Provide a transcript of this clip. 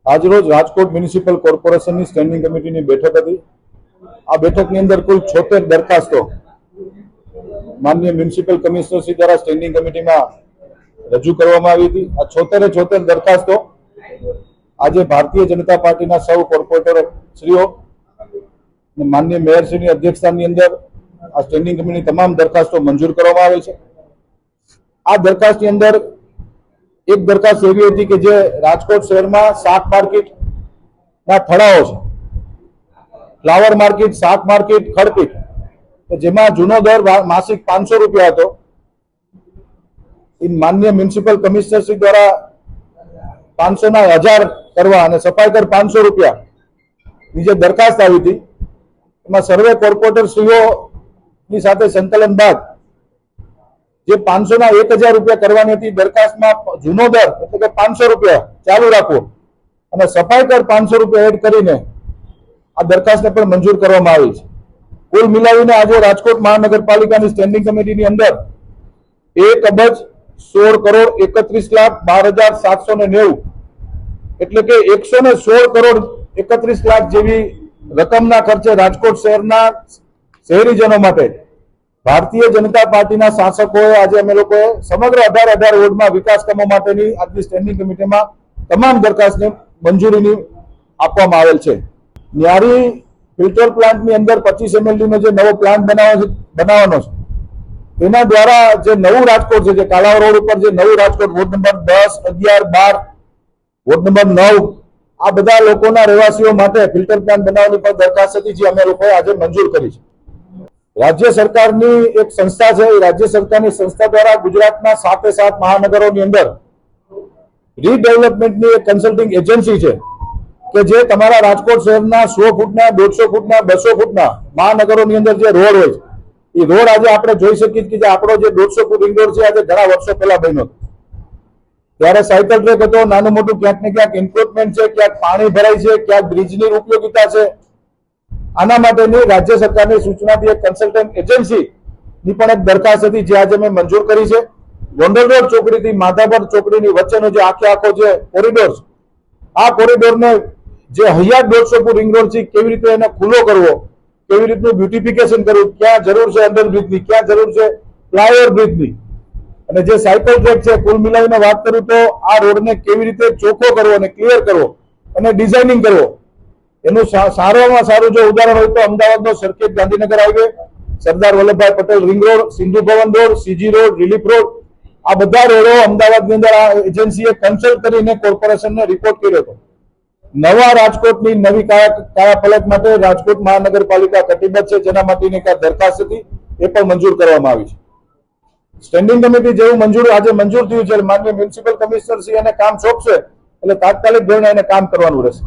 આજરોજ રાજકોટ મ્યુનિસિપલ કોર્પોરેશનની સ્ટેન્ડિંગ કમિટીની બેઠક હતી। આ બેઠકની અંદર કુલ 76 દરખાસ્તો માનનીય મ્યુનિસિપલ કમિશનરશ્રી દ્વારા સ્ટેન્ડિંગ કમિટીમાં રજૂ કરવામાં આવી હતી। આ 76 દરખાસ્તો આજે ભારતીય જનતા પાર્ટીના સૌ કોર્પોરેટર શ્રીઓ માનનીય મેયરશ્રીની અધ્યક્ષતાની અંદર આ સ્ટેન્ડિંગ કમિટીની તમામ દરખાસ્તો મંજૂર કરવામાં આવેલ છે। આ દરખાસ્તની અંદર એક દરખાસ્ત એવી હતી કે જે રાજકોટ શહેરમાં શાક માર્કેટના થડાઓ છે, ફ્લાવર માર્કેટ, શાક માર્કેટ, ખડપીટ, જેમાં જૂનો દર માસિક 500 રૂપિયા હતો। માનનીય મ્યુનિસિપલ કમિશનર શ્રી દ્વારા 500 ના 1000 કરવા અને સફાઈ કર 500 રૂપિયાની જે દરખાસ્ત આવી હતી એમાં સર્વે કોર્પોરેટર શ્રીઓની સાથે સંકલન બાદ જે 500 ના 1000 રૂપિયા કરવાની હતી દરખાસ્તમાં જૂનો દર એટલે કે 500 રૂપિયા ચાલુ રાખવો અને સફાઈ કર 500 રૂપિયા એડ કરીને આ દરખાસ્તને પણ મંજૂર કરવામાં આવી છે। કુલ મિલાવીને આજે રાજકોટ મહાનગરપાલિકાની સ્ટેન્ડિંગ કમિટીની અંદર 1,16,31,12,790 એટલે કે 116,31,00,000 જેવી રકમના ખર્ચે રાજકોટ શહેરના શહેરીજનો માટે ભારતીય જનતા પાર્ટીના શાસકોએ આજે અમે લોકોએ સમગ્ર 18 વોર્ડમાં વિકાસ કામો માટેની આજની સ્ટેન્ડિંગ કમિટીમાં તમામ દરખાસ્તને મંજૂરીની આપવામાં આવેલ છે। ન્યારી ફિલ્ટર પ્લાન્ટની અંદર 25 ml નો જે નવો પ્લાન્ટ બનાવવાનો છે તેના દ્વારા જે નવું રાજકોટ છે, જે કાલાવ રોડ ઉપર જે નવું Rajkot ward number 10, 11, 12, ward number 9 આ બધા લોકોના રહેવાસીઓ માટે ફિલ્ટર પ્લાન્ટ બનાવવાની પણ દરખાસ્ત હતી જે અમે લોકોએ આજે મંજૂર કરી છે। રાજ્ય સરકારની એક સંસ્થા છે, રાજ્ય સરકારની સંસ્થા દ્વારા ગુજરાતના 7 મહાનગરોની અંદર રીડેવલપમેન્ટની એક કન્સલ્ટિંગ એજન્સી છે કે જે તમારા રાજકોટ શહેરના 100 ફૂટના, 150 ફૂટના, 200 ફૂટના મહાનગરોની અંદર જે રોડ હોય છે એ રોડ આજે આપણે જોઈ શકીએ કે જે આપણો જે 150 ફૂટ રિંગ રોડ છે આજે ઘણા વર્ષો પહેલા બન્યો ત્યારે સાયકલ ટ્રેક હતો, નાનું મોટું ક્યાંક ને ક્યાંક ઇમ્પ્રુવમેન્ટ છે, ક્યાંક પાણી ભરાય છે, ક્યાંક બ્રિજની ઉપયોગિતા છે। આના માટેની રાજ્ય સરકારની સૂચનાથી એક કન્સલ્ટન્ટ એજન્સીની પણ એક દરખાસ્ત હતી જે આજે મેં મંજૂર કરી છે। ગોંડલ રોડ ચોકડીથી માધાપર ચોકડીની વચ્ચેનો જે આખો જે કોરિડોર છે આ કોરિડોરને જે હૈયાત 150 ફૂટ રિંગ રોડ છે કેવી રીતે એને ખુલ્લો કરવો, કેવી રીતનું બ્યુટિફિકેશન કરવું, ક્યાં જરૂર છે અંડરબ્રિજની, ક્યાં જરૂર છે ફ્લાયઓવર બ્રિજની, અને જે સાયકલ ટ્રેક છે કુલ મિલાવીને વાત કરું તો આ રોડને કેવી રીતે ચોખ્ખો કરવો અને ક્લિયર કરવો અને ડિઝાઇનિંગ કરવો એનું સારામાં સારું જો ઉદાહરણ હોય તો અમદાવાદનો સર્કિટ Gandhinagar highway, Sardar Vallabhbhai Patel ring road, Sindhu Bhavan road, CG road, relief road આ બધા રોડો અમદાવાદની અંદર આ એજન્સીએ કન્સલ્ટ કરીને કોર્પોરેશનને રિપોર્ટ કર્યો હતો। નવા રાજકોટની નવી કાયાપલટ માટે રાજકોટ મહાનગરપાલિકા કટિબદ્ધ છે, જેના માટેની એક દરખાસ્ત હતી એ પણ મંજૂર કરવામાં આવી છે। સ્ટેન્ડિંગ કમિટી જેવું આજે મંજૂર થયું છે, માનનીય મ્યુનિસિપલ કમિશનર શ્રી એને કામ સોંપશે એટલે તાત્કાલિક ધોરણે એને કામ કરવાનું રહેશે।